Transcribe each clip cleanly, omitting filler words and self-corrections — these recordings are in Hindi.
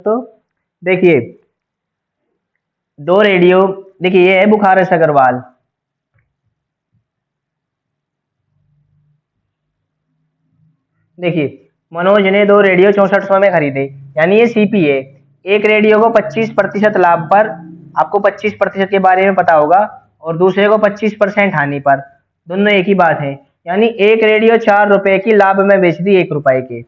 तो देखिए, दो रेडियो, देखिए ये है बुखारस अग्रवाल। देखिए, मनोज ने दो रेडियो 6400 में खरीदे, यानी ये सीपी है। एक रेडियो को 25% लाभ पर, आपको 25% के बारे में पता होगा, और दूसरे को 25% हानि पर। दोनों एक ही बात है। यानी एक रेडियो 4 रुपए की लाभ में बेच दी 1 रुपए के।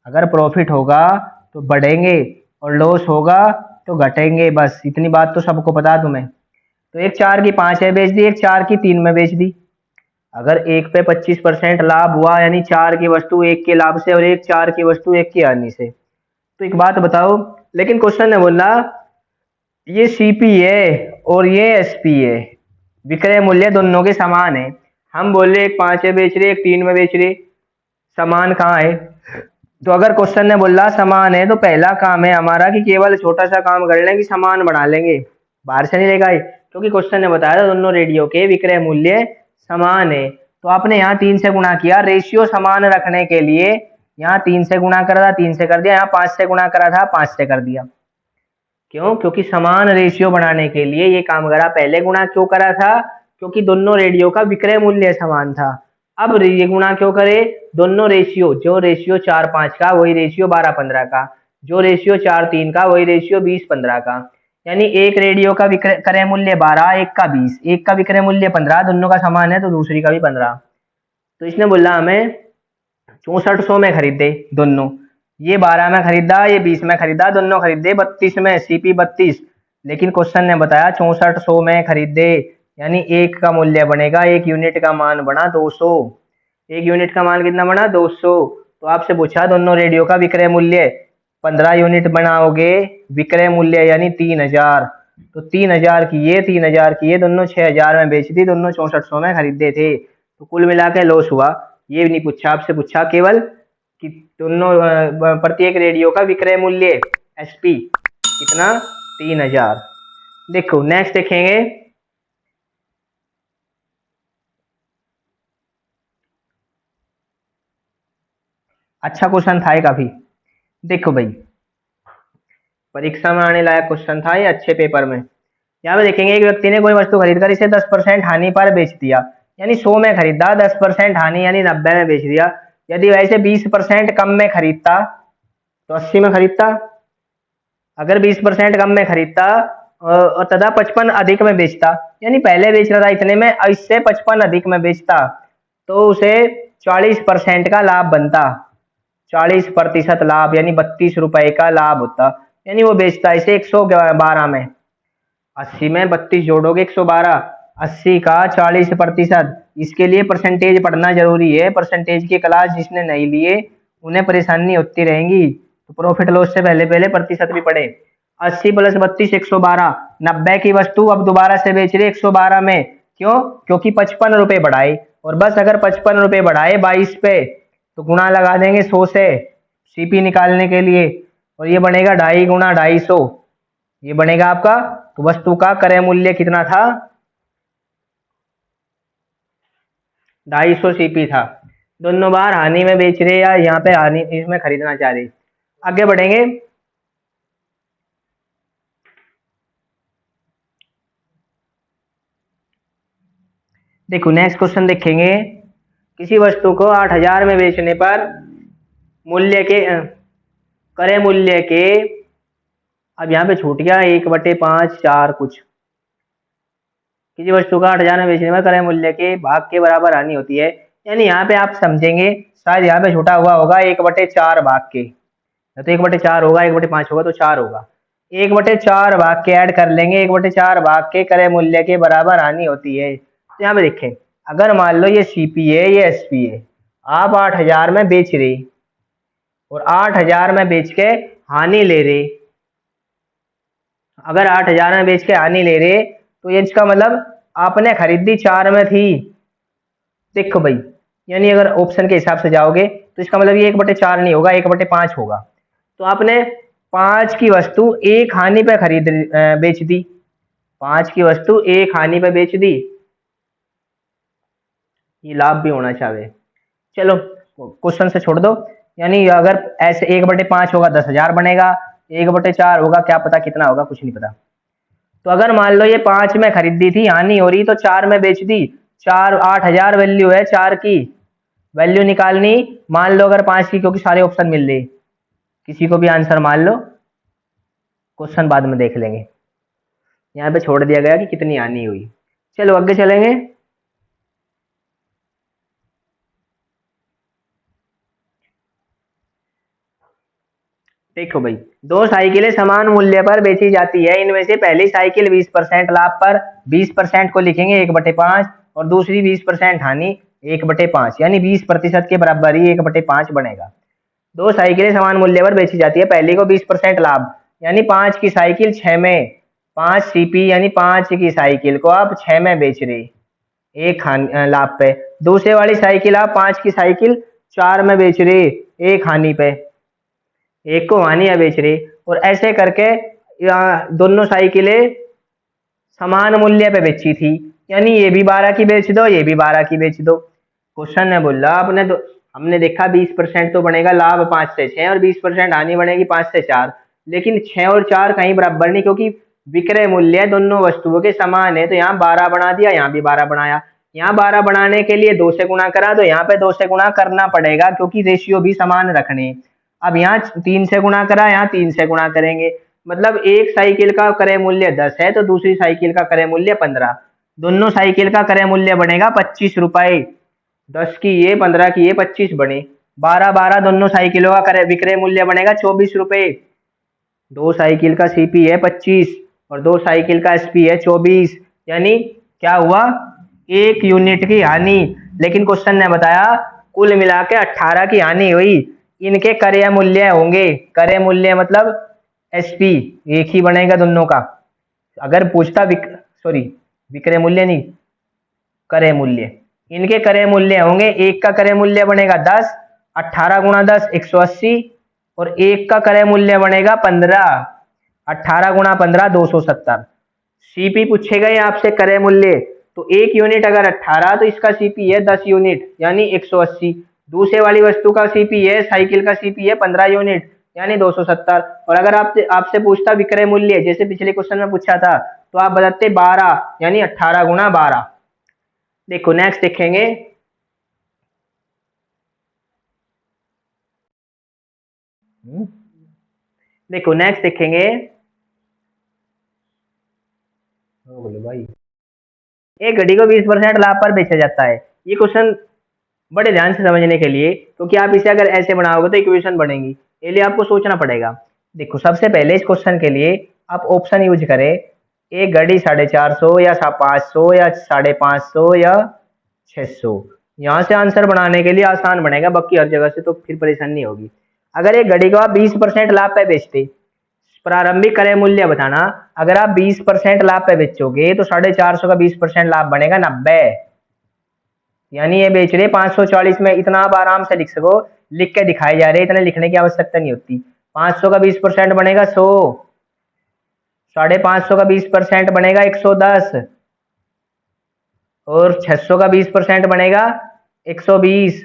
अगर प्रॉफिट होगा तो बढ़ेंगे, और लॉस होगा तो घटेंगे। बस इतनी बात तो सबको पता तुम्हें। तो एक 4 की 5 में बेच दी, एक 4 की 3 में बेच दी। अगर एक पे 25% लाभ हुआ, यानी 4 की वस्तु एक के लाभ से, और एक 4 की वस्तु एक की हानि से। तो एक बात बताओ, लेकिन क्वेश्चन ने बोला ये सीपी है और ये एसपी है, विक्रय मूल्य दोनों के समान है। हम बोले एक 5 में बेच रहे, एक 3 में बेच रहे, समान कहाँ है? तो अगर क्वेश्चन ने बोला समान है, तो पहला काम है हमारा कि केवल छोटा सा काम कर लेंगे, समान बना लेंगे, बाहर से नहीं लेगा ही। क्योंकि क्वेश्चन ने बताया था दोनों रेडियो के विक्रय मूल्य समान है। तो आपने यहाँ 3 से गुणा किया, रेशियो समान रखने के लिए। यहाँ 3 से गुणा करा था, 3 से कर दिया। यहाँ 5 से गुणा करा था, 5 से कर दिया। क्यों? क्योंकि समान रेशियो बनाने के लिए ये काम करा। पहले गुणा क्यों करा था? क्योंकि दोनों रेडियो का विक्रय मूल्य समान था। अब ये गुणा क्यों करे? दोनों रेशियो, जो रेशियो 4-5 का वही रेशियो 12-15 का, जो रेशियो 4-3 का वही रेशियो 20-15 का। यानी एक रेडियो का विक्रय मूल्य 12, एक का 20, एक का विक्रय मूल्य 15, दोनों का समान है तो दूसरी का भी 15। तो इसने बोला हमें 6400 में खरीदे दोनों। ये 12 में खरीदा, ये 20 में खरीदा, दोनों खरीदे 32 में, सीपी 32। लेकिन क्वेश्चन ने बताया 6400 में खरीदे, यानी एक का मूल्य बनेगा, एक यूनिट का मान बना 200। एक यूनिट का मान कितना बना? 200। तो आपसे पूछा दोनों रेडियो का विक्रय मूल्य, 15 यूनिट बनाओगे, विक्रय मूल्य यानी 3000। तो 3000 की ये, 3000 की ये, दोनों 6000 में बेच दी, दोनों 6400 में खरीदे थे। तो कुल मिला के लॉस हुआ। ये नहीं पूछा आपसे, पूछा केवल कि दोनों प्रत्येक रेडियो का विक्रय मूल्य एसपी कितना? 3000। देखो नेक्स्ट देखेंगे। अच्छा क्वेश्चन था ये काफी। देखो भाई, परीक्षा में आने लायक क्वेश्चन था ये, अच्छे पेपर में। यहाँ पे देखेंगे, एक व्यक्ति ने कोई वस्तु खरीदकर इसे 10% हानि पर बेच दिया, यानी 100 में खरीदा, 10% हानि यानी 90 में बेच दिया। यदि वैसे 20% कम में खरीदता तो 80 में खरीदता। अगर 20% कम में खरीदता और तथा 55 अधिक में बेचता, यानी पहले बेच रहा था इतने में, इससे 55 अधिक में बेचता, तो उसे 40% का लाभ बनता। 40% लाभ यानी 32 रुपए का लाभ होता। यानी वो बेचता इसे 112 में। 80 में 32 जोड़ोगे 112, 80 का 40%। इसके लिए परसेंटेज पढ़ना जरूरी है। परसेंटेज की क्लास जिसने नहीं लिए उन्हें परेशानी होती रहेंगी। तो प्रॉफिट लॉस से पहले पहले प्रतिशत भी पढ़े। 80 + 32 112। 90 की वस्तु अब दोबारा से बेच रहे 112 में। क्यों? क्योंकि 55 रुपए बढ़ाए, और बस अगर 55 रुपए बढ़ाए 22 पे, तो गुणा लगा देंगे 100 से सीपी निकालने के लिए, और ये बनेगा 2.5 गुणा 250। ये बनेगा आपका। तो वस्तु का क्रय मूल्य कितना था? 250 सीपी था। दोनों बार हानि में बेच रहे, या यहाँ पे हानि इसमें खरीदना चाह रहे। आगे बढ़ेंगे। देखो नेक्स्ट क्वेश्चन देखेंगे। किसी वस्तु को 8000 में बेचने पर मूल्य के क्रय मूल्य के, अब यहाँ पे छूट गया 1/5 4 कुछ। किसी वस्तु का 8000 में बेचने पर क्रय मूल्य के भाग के बराबर हानि होती है। यानी यहाँ पे आप समझेंगे, शायद यहाँ पे छूटा हुआ होगा 1/4 भाग के, तो 1/4 होगा, 1/5 होगा तो 4 होगा। 1/4 भाग के ऐड कर लेंगे, 1/4 भाग के क्रय मूल्य के बराबर हानि होती है। तो यहाँ पे देखें, अगर मान लो ये सीपी है, ये एसपी है, आप 8000 में बेच रहे, और 8000 में बेच के हानि ले रहे। अगर 8000 में बेच के हानि ले रहे, तो ये इसका मतलब आपने खरीदी 4 में थी। देखो भाई, यानी अगर ऑप्शन के हिसाब से जाओगे तो इसका मतलब ये 1/4 नहीं होगा, 1/5 होगा। तो आपने 5 की वस्तु एक हानि पे बेच दी। 5 की वस्तु एक हानि पे बेच दी, ये लाभ भी होना चाहिए। चलो क्वेश्चन से छोड़ दो। यानी अगर ऐसे 1/5 होगा 10,000 बनेगा, 1/4 होगा, क्या पता कितना होगा, कुछ नहीं पता। तो अगर मान लो ये 5 में खरीदी थी, हानि हो रही, तो 4 में बेच दी, 4 8,000 वैल्यू है 4 की, वैल्यू निकालनी। मान लो अगर 5 की, क्योंकि सारे ऑप्शन मिल रहे, किसी को भी आंसर मान लो, क्वेश्चन बाद में देख लेंगे। यहाँ पे छोड़ दिया गया कि कितनी हानि हुई। चलो आगे चलेंगे। देखो भाई, दो साइकिलें समान मूल्य पर बेची जाती है, इनमें से पहली साइकिल 20% लाभ पर 20% को लिखेंगे 1/5, और दूसरी 20% हानि 1/5, यानी 20% के बराबर ही 1/5 बनेगा। दो साइकिलें समान मूल्य पर बेची जाती है, पहली को 20% लाभ, यानी 5 की साइकिल 6 में, 5 सीपी यानी 5 की साइकिल को आप 6 में बेच रहे, एक लाभ पे। दूसरे वाली साइकिल आप 5 की साइकिल 4 में बेच रहे, एक हानि पे, एक को हानि या बेच रहे। और ऐसे करके दोनों साइकिलें समान मूल्य पे बेची थी, यानी ये भी 12 की बेच दो, ये भी 12 की बेच दो। क्वेश्चन ने बोला आपने तो, हमने देखा 20% तो बनेगा लाभ 5 से 6 और 20% हानि बनेगी 5 से 4, लेकिन 6 और 4 कहीं बराबर नहीं, क्योंकि विक्रय मूल्य दोनों वस्तुओं के समान है। तो यहाँ 12 बना दिया, यहाँ भी 12 बनाया। यहाँ 12 बनाने के लिए 2 से गुणा करा, तो यहाँ पे 2 से गुणा करना पड़ेगा, क्योंकि रेशियो भी समान रखने। अब यहाँ 3 से गुणा करा, यहाँ 3 से गुणा करेंगे, मतलब एक साइकिल का क्रय मूल्य 10 है, तो दूसरी साइकिल का क्रय मूल्य 15। दोनों साइकिल का क्रय मूल्य बनेगा 25 रुपए। 10 की ये, 15 की ये, 25 बने। 12 दोनों साइकिलों का क्रय विक्रय मूल्य बनेगा 24 रुपए। दो साइकिल का सीपी है 25 और दो साइकिल का एसपी है 24, यानी क्या हुआ, 1 यूनिट की हानि। लेकिन क्वेश्चन ने बताया कुल मिला के 18 की हानि हुई। इनके क्रय मूल्य होंगे, क्रय मूल्य मतलब एसपी एक ही बनेगा दोनों का। अगर पूछता सॉरी विक्रय मूल्य नहीं, क्रय मूल्य, इनके क्रय मूल्य होंगे, एक का क्रय मूल्य बनेगा 10, 18 गुणा 10 180, और एक का क्रय मूल्य बनेगा 15, 18 गुणा 15 270। सीपी पूछेगा ये आपसे क्रय मूल्य, तो एक यूनिट अगर 18, तो इसका सीपी है 10 यूनिट यानी 180। दूसरे वाली वस्तु का सीपी है, साइकिल का सीपी है 15 यूनिट यानी 270। और अगर आपसे आपसे पूछता विक्रय मूल्य, जैसे पिछले क्वेश्चन में पूछा था, तो आप बताते 12 यानी 18 गुणा 12। देखो नेक्स्ट देखेंगे। देखो नेक्स्ट देखेंगे। बोलो भाई, एक घड़ी को 20% लाभ पर बेचा जाता है। ये क्वेश्चन बड़े ध्यान से समझने के लिए, क्योंकि आप इसे अगर ऐसे बनाओगे तो इक्वेशन बनेगी, ये लिए आपको सोचना पड़ेगा। देखो सबसे पहले इस क्वेश्चन के लिए आप ऑप्शन यूज करें, एक घड़ी 450 या 500 या 550 या 600। यहाँ से आंसर बनाने के लिए आसान बनेगा, बाकी हर जगह से तो फिर परेशानी नहीं होगी। अगर एक घड़ी को आप 20% लाभ पे बेचते, प्रारंभिक क्रय मूल्य बताना। अगर आप 20% लाभ पे बेचोगे तो 450 का 20% लाभ बनेगा 90, यानी ये बेच रहे 540 में। इतना आप आराम से लिख सको, लिख के दिखाए जा रहे, इतने लिखने की आवश्यकता नहीं होती। 500 का 20% बनेगा 100, 550 का 20% बनेगा 110, और 600 का 20% बनेगा 120।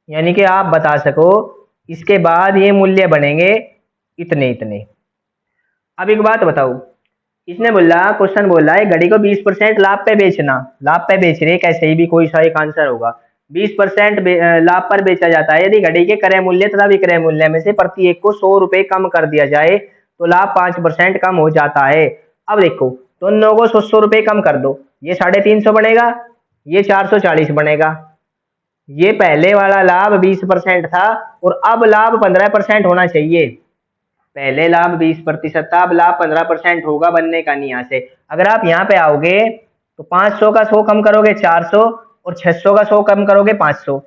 यानी कि आप बता सको इसके बाद ये मूल्य बनेंगे इतने इतने। अब एक बात बताओ, इसने बोला, क्वेश्चन बोला है घड़ी को 20% लाभ पे बेचना, लाभ पे बेच रहे, कैसे ही भी कोई सा एक आंसर होगा। 20% लाभ पर बेचा जाता है यदि घड़ी के क्रय मूल्य तथा विक्रय मूल्य में से प्रति एक को 100 रुपए कम कर दिया जाए तो लाभ 5% कम हो जाता है। अब देखो दोनों को 100 रुपए कम कर दो, ये 350 बनेगा, ये 440 बनेगा। ये पहले वाला लाभ 20% था और अब लाभ 15% होना चाहिए। पहले लाभ 20% था, अब लाभ 15% होगा, बनने का नहीं यहाँ से। अगर आप यहाँ पे आओगे तो 500 का 100 कम करोगे 400, और 600 का 100 कम करोगे 500,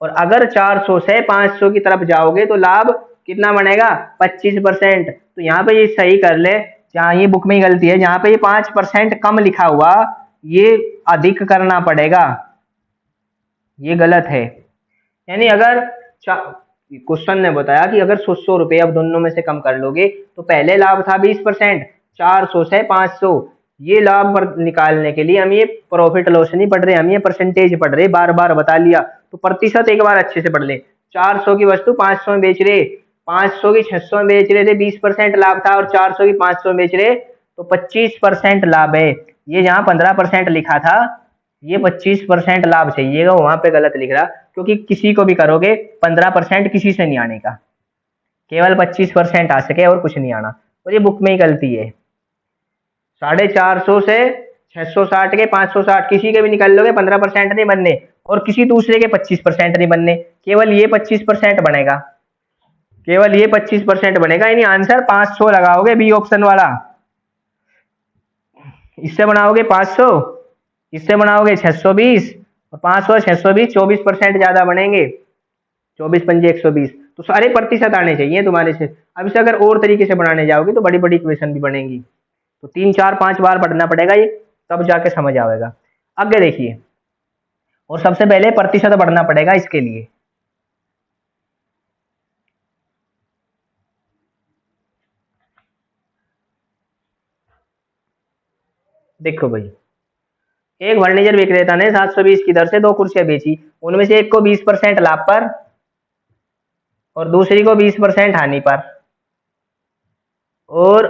और अगर 400 से 500 की तरफ जाओगे तो लाभ कितना बनेगा 25%। तो यहाँ पे ये सही कर ले, जहाँ ये बुक में ही गलती है, जहाँ पे ये 5% कम लिखा हुआ ये अधिक करना पड़ेगा, ये गलत है। यानी अगर क्वेश्चन ने बताया कि अगर 100 रुपए अब दोनों में से कम कर लोगे तो पहले लाभ था 20%, 400 से 500। ये लाभ पर निकालने के लिए हम ये प्रॉफिट लॉस नहीं पढ़ रहे, हम ये परसेंटेज पढ़ रहे, बार बार बता लिया। तो प्रतिशत एक बार अच्छे से पढ़ ले, 400 की वस्तु 500 में बेच रहे, 500 की 600 में बेच रहे थे, 20% लाभ था, और 400 की 500 में बेच रहे तो 25% लाभ है। ये जहाँ 15% लिखा था, ये 25% लाभ चाहिएगा, वहां पे गलत लिख रहा, क्योंकि किसी को भी करोगे 15% किसी से नहीं आने का, केवल 25% आ सके और कुछ नहीं आना, और ये बुक में ही गलती है। 450 से 660 के 560 किसी के भी निकाल लोगे 15% नहीं बनने, और किसी दूसरे के 25% नहीं बनने, केवल ये 25% बनेगा, केवल ये 25% बनेगा, यानी आंसर 500 लगाओगे बी ऑप्शन वाला। इससे बनाओगे 500, इससे बनाओगे 620, और 500 620 24% ज्यादा बनेंगे, 24 पंजे 120, तो सारे प्रतिशत आने चाहिए तुम्हारे से। अब इसे अगर और तरीके से बनाने जाओगे तो बड़ी बड़ी इक्वेशन भी बनेंगी, तो 3 4 5 बार पढ़ना पड़ेगा ये, तब जाके समझ आएगा। आगे देखिए, और सबसे पहले प्रतिशत बढ़ना पड़ेगा इसके लिए। देखो भाई, एक फर्नीचर विक्रेता ने 720 की दर से 2 कुर्सियां बेची, उनमें से एक को 20% लाभ पर और दूसरी को 20% हानि पर, और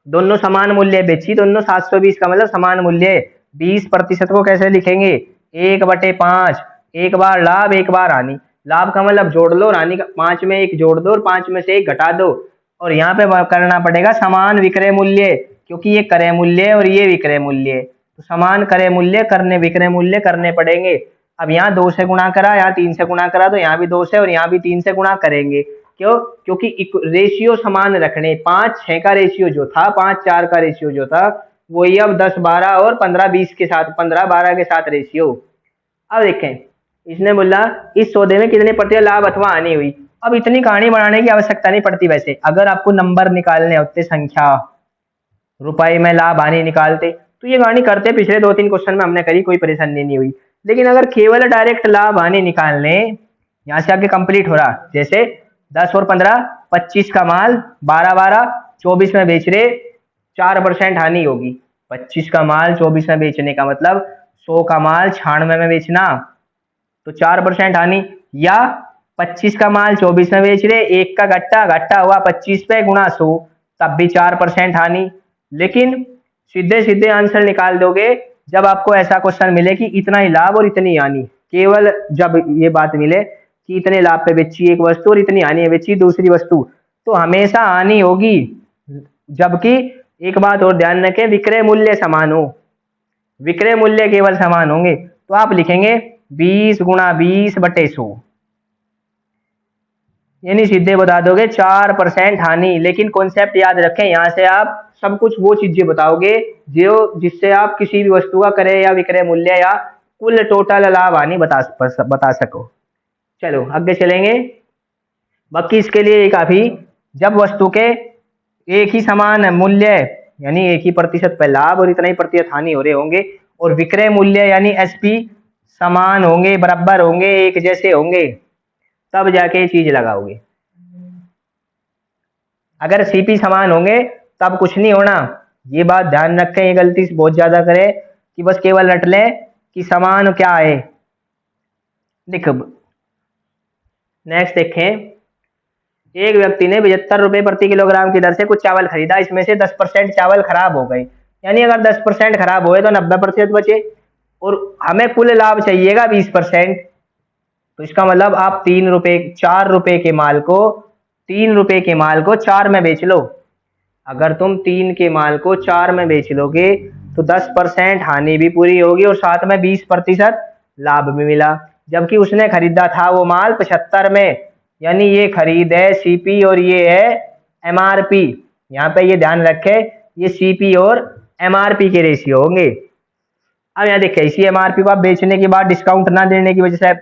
दोनों समान मूल्य बेची, दोनों 720 का मतलब समान मूल्य। 20% को कैसे लिखेंगे, 1/5, एक बार लाभ एक बार हानि, लाभ का मतलब जोड़ लो, और हानि का 5 में 1 जोड़ दो, और 5 में से 1 घटा दो, और यहाँ पे करना पड़ेगा समान विक्रय मूल्य, क्योंकि ये क्रय मूल्य है और ये विक्रय मूल्य है, तो समान क्रय मूल्य करने विक्रय मूल्य करने पड़ेंगे। अब यहाँ 2 से गुणा करा, यहाँ 3 से गुणा करा, तो यहाँ भी 2 से और यहाँ भी 3 से गुणा करेंगे, क्यों, क्योंकि रेशियो समान रखने, 5-6 का रेशियो जो था, 5-4 का रेशियो जो था, वही अब 10-12 और 15-20 के साथ, 15-12 के साथ रेशियो। अब देखें, इसने बोला इस सौदे में कितने प्रतिशत लाभ अथवा हानि हुई। अब इतनी कहानी बनाने की आवश्यकता नहीं पड़ती, वैसे अगर आपको नंबर निकालने होते, संख्या, रुपए में लाभ हानि निकालते, तो ये कहानी करते, पिछले 2-3 क्वेश्चन में हमने करी, कोई परेशानी नहीं हुई। लेकिन अगर केवल डायरेक्ट लाभ हानि निकालने, यहाँ से आगे कंप्लीट हो रहा, जैसे 10 और 15 25 का माल, 12-12 24 में बेच रहे, 4% हानि होगी। 25 का माल 24 में बेचने का मतलब 100 का माल 96 में बेचना, तो 4% हानि, या 25 का माल 24 में बेच रहे, एक का घट्टा, घट्टा हुआ 25 पे गुणा 100, तब भी 4% हानि। लेकिन सीधे सीधे आंसर निकाल दोगे जब आपको ऐसा क्वेश्चन मिले कि इतना ही लाभ और इतनी हानि, केवल जब ये बात मिले कि इतने लाभ पे बेची एक वस्तु और इतनी हानि बेची दूसरी वस्तु, तो हमेशा हानि होगी। जबकि एक बात और ध्यान रखें, विक्रय मूल्य समान हो, विक्रय मूल्य केवल समान होंगे, तो आप लिखेंगे 20 गुणा 20/100, यानी सीधे बता दोगे 4% हानि। लेकिन कॉन्सेप्ट याद रखें, यहाँ से आप सब कुछ वो चीजें बताओगे जो जिससे आप किसी भी वस्तु का क्रय या विक्रय मूल्य या कुल टोटल लाभ हानि बता सको। चलो आगे चलेंगे। बाकी इसके लिए काफी, जब वस्तु के एक ही समान मूल्य, यानी एक ही प्रतिशत पे लाभ और इतना ही प्रतिशत हानि हो रहे होंगे, और विक्रय मूल्य यानी एसपी समान होंगे, बराबर होंगे, एक जैसे होंगे, तब जाके ये चीज लगाओगे। अगर सीपी समान होंगे तब कुछ नहीं होना, ये बात ध्यान रखें, ये गलती बहुत ज्यादा करे कि बस केवल रट लें कि समान क्या है। देखो नेक्स्ट देखें, एक व्यक्ति ने 75 रुपए प्रति किलोग्राम की दर से कुछ चावल खरीदा, इसमें से 10% चावल खराब हो गए, यानी अगर 10% खराब हुए तो 90% बचे, और हमें कुल लाभ चाहिएगा 20%। तो इसका मतलब आप 4 रुपए के माल को 3 रुपए के माल को 4 में बेच लो। अगर तुम 3 के माल को 4 में बेच लोगे तो 10% हानि भी पूरी होगी और साथ में 20% लाभ भी मिला। जबकि उसने खरीदा था वो माल 75 में, यानी ये खरीद है सीपी और ये है एमआरपी। यहाँ पे ये ध्यान रखे, ये सीपी और एमआरपी के रेशियो होंगे। अब यहाँ देखिए, इसी एमआरपी को आप बेचने के बाद डिस्काउंट ना देने की वजह से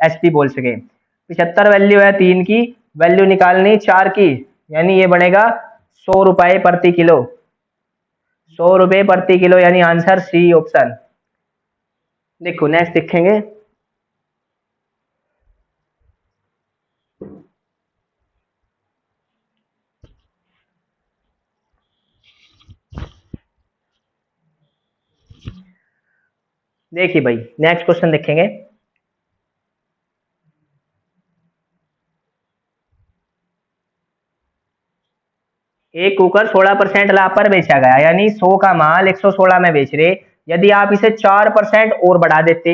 एसपी बोल सके। 75 वैल्यू है 3 की, वैल्यू निकालनी 4 की, यानी ये बनेगा 100 रुपए प्रति किलो, 100 रुपए प्रति किलो, यानी आंसर सी ऑप्शन। देखो नेक्स्ट देखेंगे, देखिए भाई नेक्स्ट क्वेश्चन देखेंगे। एक कुकर 16% लाभ पर बेचा गया, यानी 100 का माल 116 में बेच रहे। यदि आप इसे 4% और बढ़ा देते,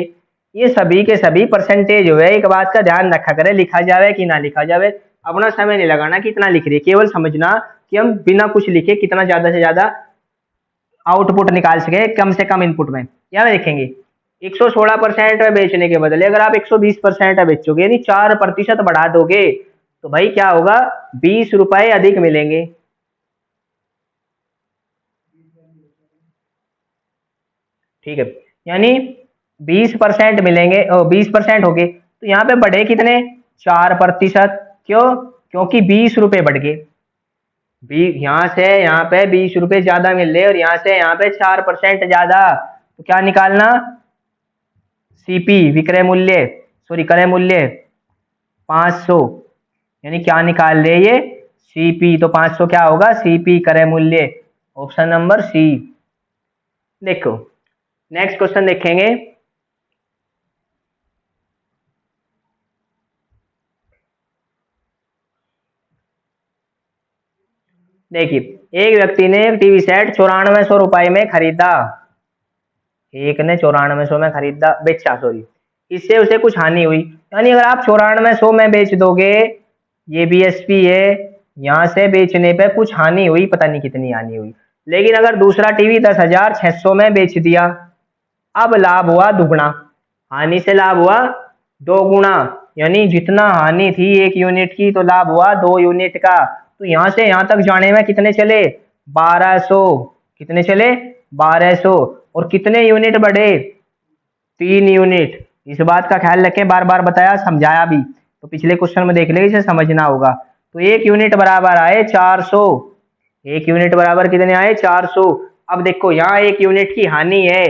ये सभी के सभी परसेंटेज हुए। एक बात का ध्यान रखा करें, लिखा जावे कि ना लिखा जावे, अपना समय नहीं लगाना कि इतना लिख रही है, केवल समझना कि हम बिना कुछ लिखे कितना ज्यादा से ज्यादा आउटपुट निकाल सके कम से कम इनपुट में। क्या देखेंगे, 116% में बेचने के बदले अगर आप 120% में बेचोगे, यानी 4% बढ़ा दोगे, तो भाई क्या होगा, 20 रुपए अधिक मिलेंगे। ठीक है, यानी 20% मिलेंगे, 20% हो गए, तो यहाँ पे बढ़े कितने, 4%। क्यों, क्योंकि 20 रुपए बढ़ गए। यहाँ से यहाँ पे 20 रुपए ज्यादा मिल रहे और यहाँ से यहाँ पे 4% ज्यादा। तो क्या निकालना, सीपी विक्रय मूल्य, सॉरी क्रय मूल्य 500, यानी क्या निकाल रहे ये, सीपी। तो 500 क्या होगा, सीपी क्रय मूल्य, ऑप्शन नंबर सी। देखो नेक्स्ट क्वेश्चन देखेंगे। देखिए, एक व्यक्ति ने एक टीवी सेट 9400 रुपए में खरीदा, एक ने 9400 में खरीदा, बेचा सॉरी, इससे उसे कुछ हानि हुई। यानी अगर आप 9400 में बेच दोगे, ये बीएसपी है, यहाँ से बेचने पे कुछ हानि हुई, पता नहीं कितनी हानि हुई। लेकिन अगर दूसरा टीवी 10,600 में बेच दिया, अब लाभ हुआ दुगुना, हानि से लाभ हुआ दो गुना। यानी जितना हानि थी 1 यूनिट की, तो लाभ हुआ 2 यूनिट का। तो यहाँ से यहाँ तक जाने में कितने चले, 1200, कितने चले, 1200। और कितने यूनिट बढ़े, 3 यूनिट। इस बात का ख्याल रखें, बार बार बताया समझाया भी, तो पिछले क्वेश्चन में देख ले, इसे समझना होगा। तो 1 यूनिट बराबर आए 400, 1 यूनिट बराबर कितने आए, 400। अब देखो यहाँ 1 यूनिट की हानि है,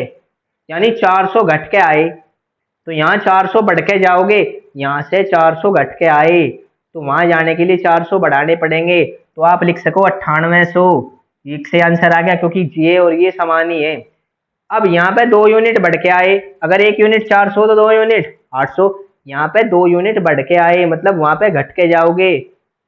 यानी 400 घट के आए, तो यहाँ 400 बढ़ के जाओगे, यहाँ से 400 घट के आए, तो वहां जाने के लिए 400 बढ़ाने पड़ेंगे। तो आप लिख सको 9800, एक से आंसर आ गया, क्योंकि ये और ये समान ही है। अब यहाँ पे 2 यूनिट बढ़ के आए, अगर 1 यूनिट 400 तो 2 यूनिट 800, यहाँ पे 2 यूनिट बढ़ के आए, मतलब वहां पे घट के जाओगे।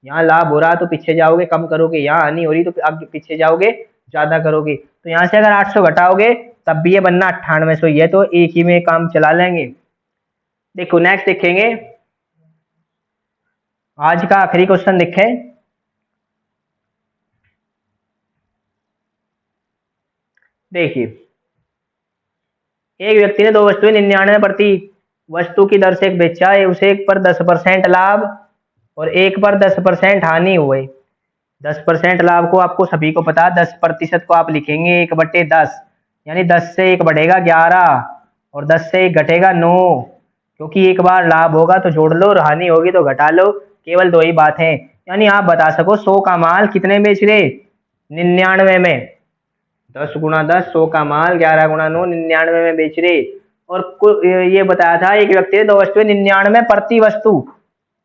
यहाँ लाभ हो रहा तो पीछे जाओगे कम करोगे, यहाँ हानि हो रही तो आगे पीछे जाओगे ज्यादा करोगे। तो यहाँ से अगर 800 घटाओगे तब भी ये बनना 9800 ही है, तो एक ही में काम चला लेंगे। देखो नेक्स्ट देखेंगे, आज का आखिरी क्वेश्चन देखें। देखिए, एक व्यक्ति ने दो वस्तुएं 99 प्रति वस्तु की दर से एक बेचा है, उसे एक पर 10% लाभ और एक पर 10% हानि हुए। 10% लाभ को आपको सभी को पता, 10% को आप लिखेंगे 1/10, यानी 10 से 1 बढ़ेगा 11 और 10 से 1 घटेगा 9, क्योंकि एक बार लाभ होगा तो जोड़ लो और हानि होगी तो घटा लो, केवल दो ही बात है। यानी आप बता सको 100 का माल कितने बेच रहे, 99 में, 10 गुणा 10, 100 का माल 11 गुणा 9, 99 में बेच रहे। और ये बताया था एक व्यक्ति ने दो वस्तुएं 99 प्रति वस्तु,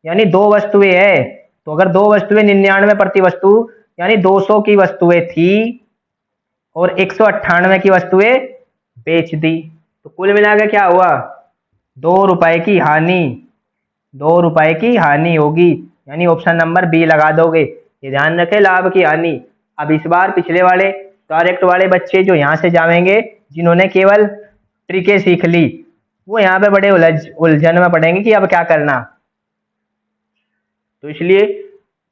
यानी दो वस्तुएं है, तो अगर दो वस्तुएं 99 प्रति वस्तु, यानी 200 की वस्तुएं थी और 198 की वस्तुएं बेच दी, तो कुल मिलाकर क्या हुआ, 2 रुपए की हानि, 2 रुपए की हानि होगी। यानी ऑप्शन नंबर बी लगा दोगे। ये ध्यान रखें, लाभ की हानि। अब इस बार पिछले वाले करेक्ट वाले बच्चे जो यहाँ से जाएंगे, जिन्होंने केवल ट्रिकें सीख ली, वो यहाँ पे बड़े उलझन में पड़ेंगे कि अब क्या करना। तो इसलिए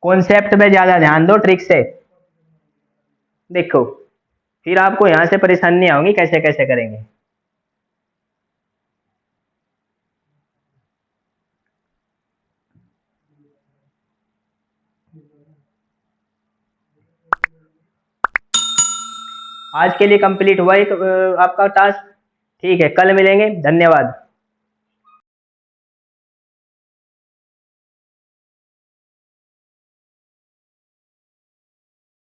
कॉन्सेप्ट पे ज्यादा ध्यान दो, ट्रिक से देखो, फिर आपको यहाँ से परेशानी नहीं होगी कैसे कैसे करेंगे। आज के लिए कंप्लीट हुआ आपका टास्क। ठीक है, कल मिलेंगे, धन्यवाद।